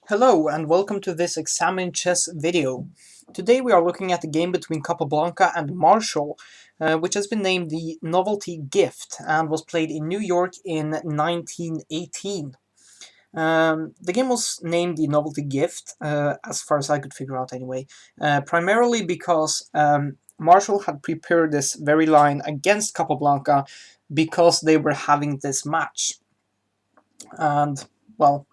Hello and welcome to this ExaminedChess video. Today we are looking at the game between Capablanca and Marhsall, which has been named the Novelty Gift and was played in New York in 1918. The game was named the Novelty Gift, as far as I could figure out anyway, primarily because Marhsall had prepared this very line against Capablanca because they were having this match. And, well,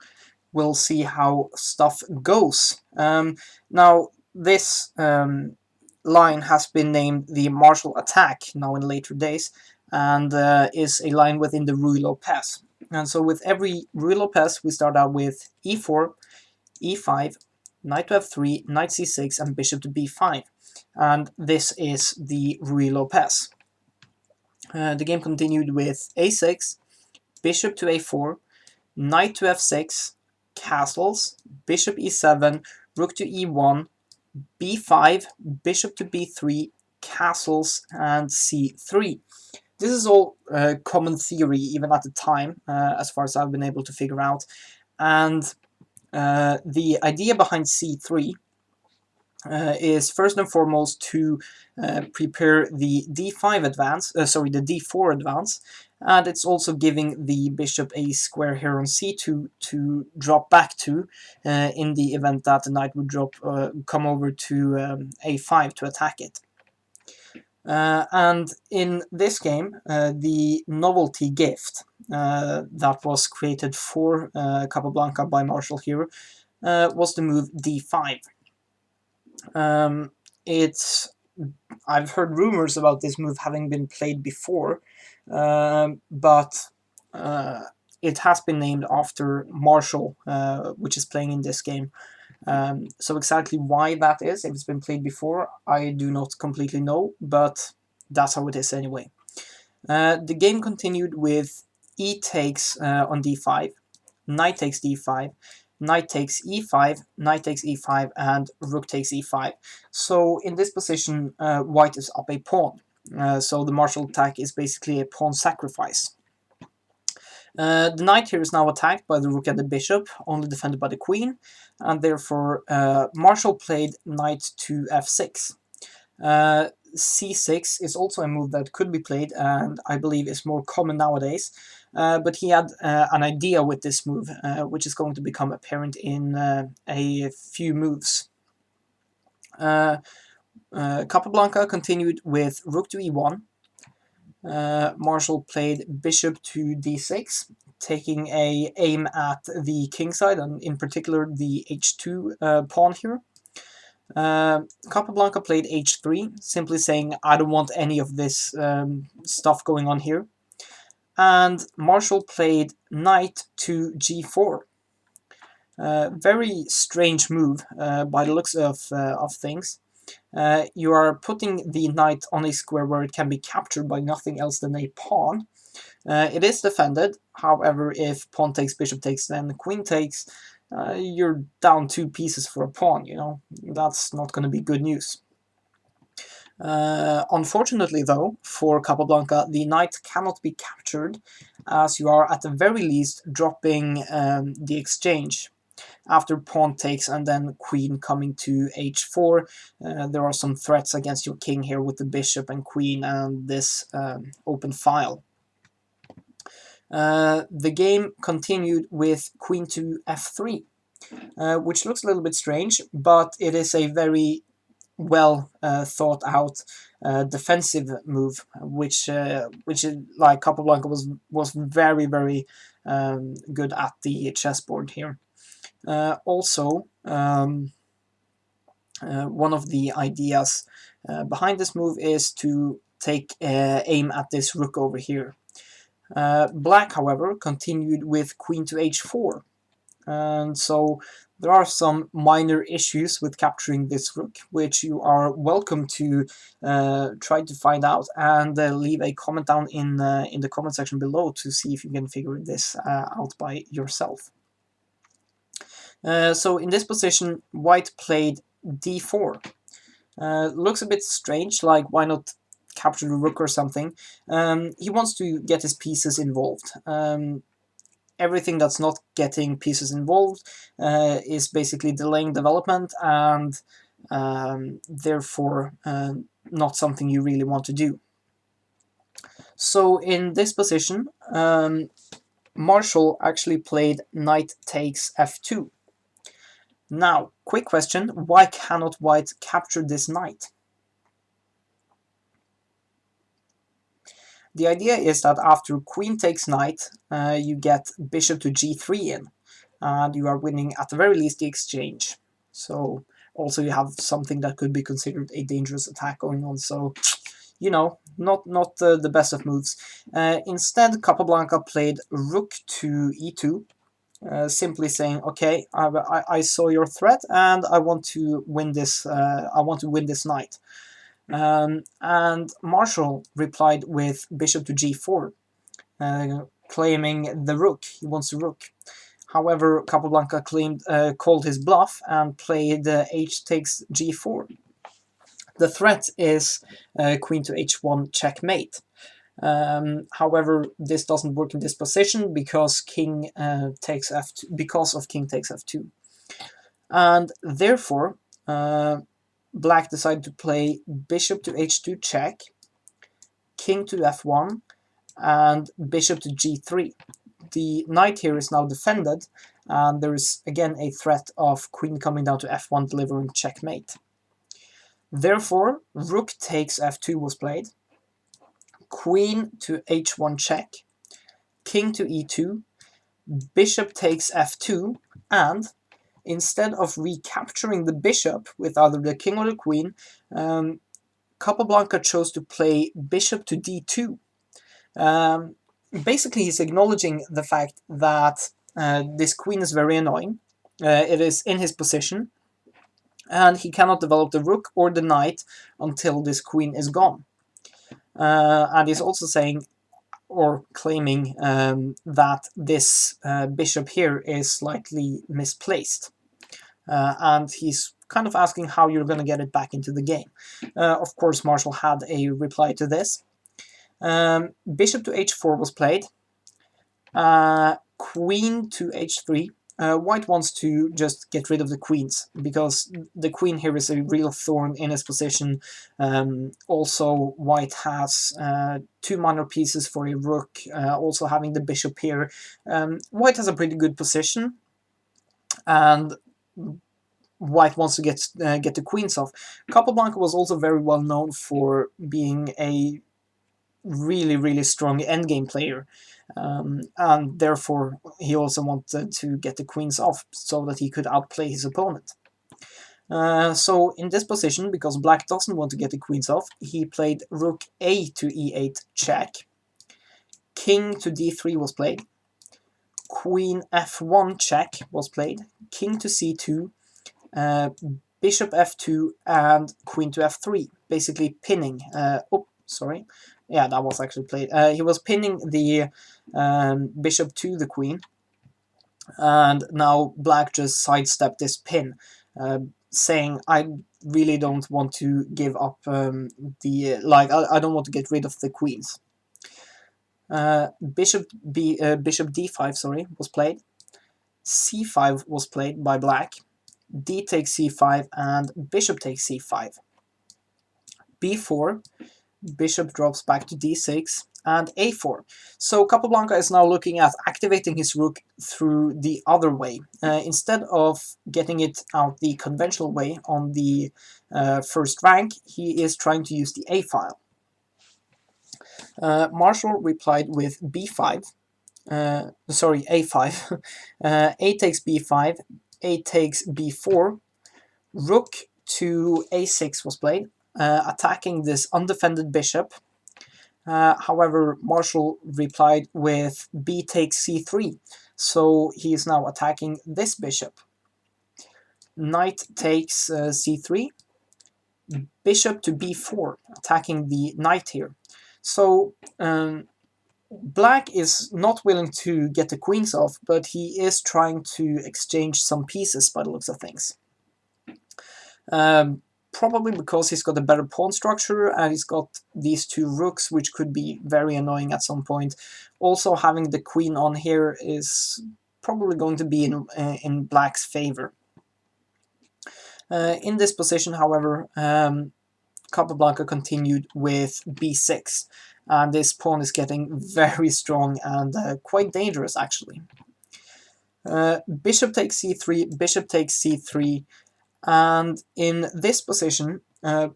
we'll see how stuff goes. Now, this line has been named the Marhsall attack now in later days, and is a line within the Ruy Lopez. And so with every Ruy Lopez, we start out with e4, e5, knight to f3, knight c6, and bishop to b5. And this is the Ruy Lopez. The game continued with a6, bishop to a4, knight to f6, castles, bishop e7, rook to e1, b5, bishop to b3, castles, and c3. This is all common theory, even at the time, as far as I've been able to figure out. And the idea behind c3 is first and foremost to prepare the d5 advance, the d4 advance, and it's also giving the bishop a square here on c2 to drop back to in the event that the knight would come over to a5 to attack it. And in this game, the Novelty Gift that was created for Capablanca by Marhsall here was the move d5. I've heard rumors about this move having been played before, but it has been named after Marhsall, which is playing in this game. So exactly why that is, if it's been played before, I do not completely know, but that's how it is anyway. The game continued with e takes on d5, knight takes d5, knight takes e5, knight takes e5, and rook takes e5. So in this position, white is up a pawn. So the Marhsall attack is basically a pawn sacrifice. The knight here is now attacked by the rook and the bishop, only defended by the queen, and therefore Marhsall played knight to f6. c6 is also a move that could be played, and I believe is more common nowadays. But he had an idea with this move, which is going to become apparent in a few moves. Capablanca continued with rook to e1. Marhsall played bishop to d6, taking a aim at the king side, and in particular the h2 pawn here. Capablanca played h3, simply saying, I don't want any of this stuff going on here. And Marhsall played knight to g4. Very strange move by the looks of things. You are putting the knight on a square where it can be captured by nothing else than a pawn. It is defended, however, if pawn takes, bishop takes, then queen takes, you're down 2 pieces for a pawn, you know. That's not going to be good news. Unfortunately, though, for Capablanca, the knight cannot be captured, as you are at the very least dropping the exchange. After pawn takes and then queen coming to h4, there are some threats against your king here with the bishop and queen and this open file. The game continued with queen to f3, which looks a little bit strange, but it is a very well thought out defensive move, which like Capablanca was very good at the chessboard here. Also, one of the ideas behind this move is to take aim at this rook over here. Black, however, continued with queen to h4, and so there are some minor issues with capturing this rook, which you are welcome to try to find out, and leave a comment down in the comment section below to see if you can figure this out by yourself. So in this position, white played d4. Looks a bit strange, like why not capture the rook or something. He wants to get his pieces involved. everything that's not getting pieces involved is basically delaying development, and therefore not something you really want to do. So in this position, Marshall actually played knight takes f2. Now, quick question, why cannot white capture this knight? The idea is that after queen takes knight, you get bishop to g3 in, and you are winning at the very least the exchange. So also you have something that could be considered a dangerous attack going on, so you know, not the best of moves. Instead, Capablanca played rook to e2, simply saying, okay, I saw your threat and I want to win this. I want to win this knight. And Marshall replied with bishop to g4, claiming the rook. He wants the rook. However, Capablanca called his bluff and played h takes g4. The threat is queen to h1 checkmate. However, this doesn't work in this position because king takes f2, because of king takes f2, and therefore black decided to play bishop to h2 check, king to f1, and bishop to g3. The knight here is now defended, and there is again a threat of queen coming down to f1 delivering checkmate. Therefore, rook takes f2 was played, queen to h1 check, king to e2, bishop takes f2, and instead of recapturing the bishop with either the king or the queen, Capablanca chose to play bishop to d2. Basically, he's acknowledging the fact that this queen is very annoying. It is in his position, and he cannot develop the rook or the knight until this queen is gone. And he's also saying, or claiming, that this bishop here is slightly misplaced. And he's kind of asking how you're going to get it back into the game. Of course, Marshall had a reply to this. Bishop to h4 was played. Queen to h3. White wants to just get rid of the queens, because the queen here is a real thorn in his position. Also, white has two minor pieces for a rook, also having the bishop here. White has a pretty good position, and white wants to get the queens off. Capablanca was also very well known for being a really strong endgame player, and therefore he also wanted to get the queens off so that he could outplay his opponent. So in this position, because black doesn't want to get the queens off, he played rook a to e8 check, king to d3 was played, queen f1 check was played, king to c2, bishop f2, and queen to f3, basically pinning. Yeah, that was actually played. He was pinning the bishop to the queen, and now black just sidestepped this pin, saying, I really don't want to give up I don't want to get rid of the queens. Bishop d5, was played. c5 was played by black. D takes c5 and bishop takes c5. b4, bishop drops back to d6, and a4. So Capablanca is now looking at activating his rook through the other way. Instead of getting it out the conventional way on the first rank, he is trying to use the a file. Marshall replied with b5, a5, a takes b5, a takes b4, rook to a6 was played, attacking this undefended bishop. However, Marshall replied with b takes c3, so he is now attacking this bishop. Knight takes c3, bishop to b4, attacking the knight here. So black is not willing to get the queens off, but he is trying to exchange some pieces by the looks of things. probably because he's got a better pawn structure and he's got these two rooks, which could be very annoying at some point. Also, having the queen on here is probably going to be in black's favor. In this position, however, Capablanca continued with b6, and this pawn is getting very strong and quite dangerous, actually. Bishop takes c3, bishop takes c3, and in this position,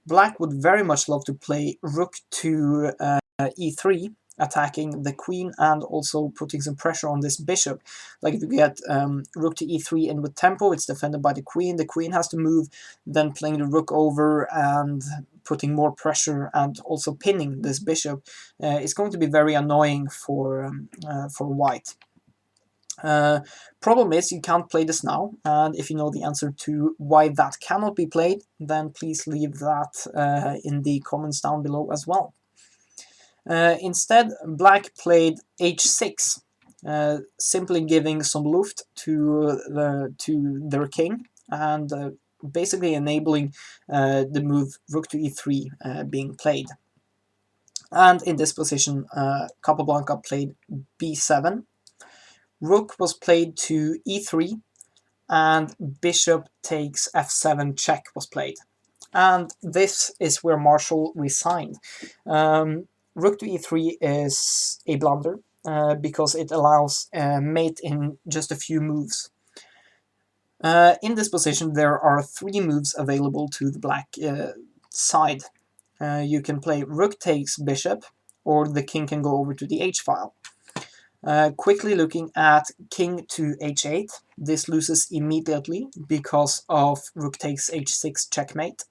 black would very much love to play rook to e3, attacking the queen and also putting some pressure on this bishop. Like if you get rook to e3 in with tempo, it's defended by the queen has to move, then playing the rook over and putting more pressure and also pinning this bishop is going to be very annoying for white. Problem is you can't play this now, and if you know the answer to why that cannot be played, then please leave that in the comments down below as well. Instead, black played h6, simply giving some luft to their king and basically enabling the move rook to e3 being played. And in this position, Capablanca played b7. Rook was played to e3, and bishop takes f7 check was played. And this is where Marhsall resigned. Rook to e3 is a blunder because it allows mate in just a few moves. In this position, there are 3 moves available to the black side. You can play rook takes bishop, or the king can go over to the h-file. Quickly looking at king to h8, this loses immediately because of rook takes h6 checkmate.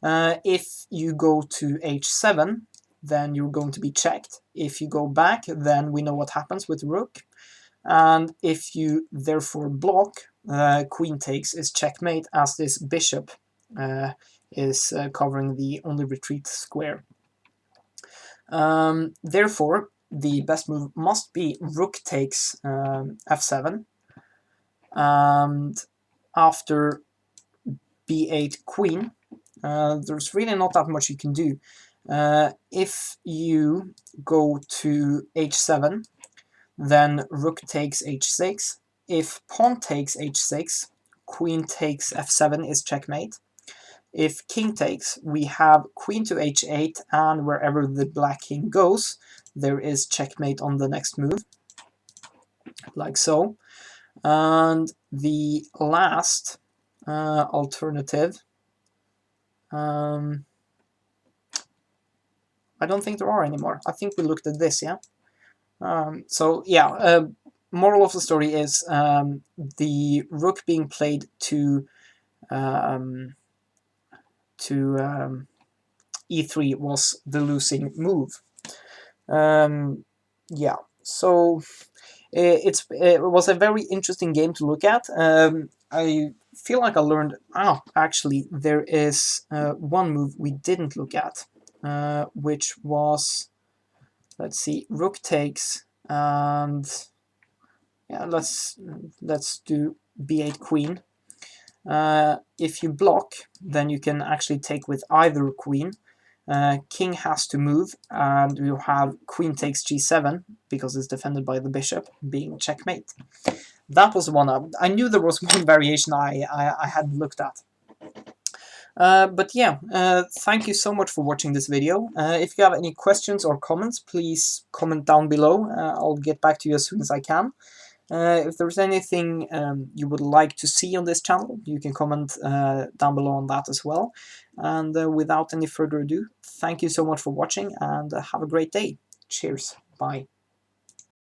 If you go to h7, then you're going to be checked. If you go back, then we know what happens with rook. And if you therefore block, queen takes is checkmate, as this bishop is covering the only retreat square. Therefore, the best move must be rook takes f7, and after b8 queen, there's really not that much you can do. If you go to h7, then rook takes h6. If pawn takes h6, queen takes f7 is checkmate. If king takes, we have queen to h8, and wherever the black king goes, there is checkmate on the next move, like so. And the last alternative, I don't think there are anymore. I think we looked at this, yeah? So yeah, moral of the story is the rook being played to e3 was the losing move. Yeah, so it was a very interesting game to look at. I feel like I learned, actually there is one move we didn't look at, which was, let's see, rook takes, and yeah, let's do b8 queen. If you block, then you can actually take with either queen. King has to move, and you have queen takes g7 because it's defended by the bishop, being checkmate. That was one up. I knew there was one variation I hadn't looked at. But yeah, thank you so much for watching this video. If you have any questions or comments, please comment down below. I'll get back to you as soon as I can. If there's anything you would like to see on this channel, you can comment down below on that as well. And without any further ado, thank you so much for watching, and have a great day. Cheers. Bye.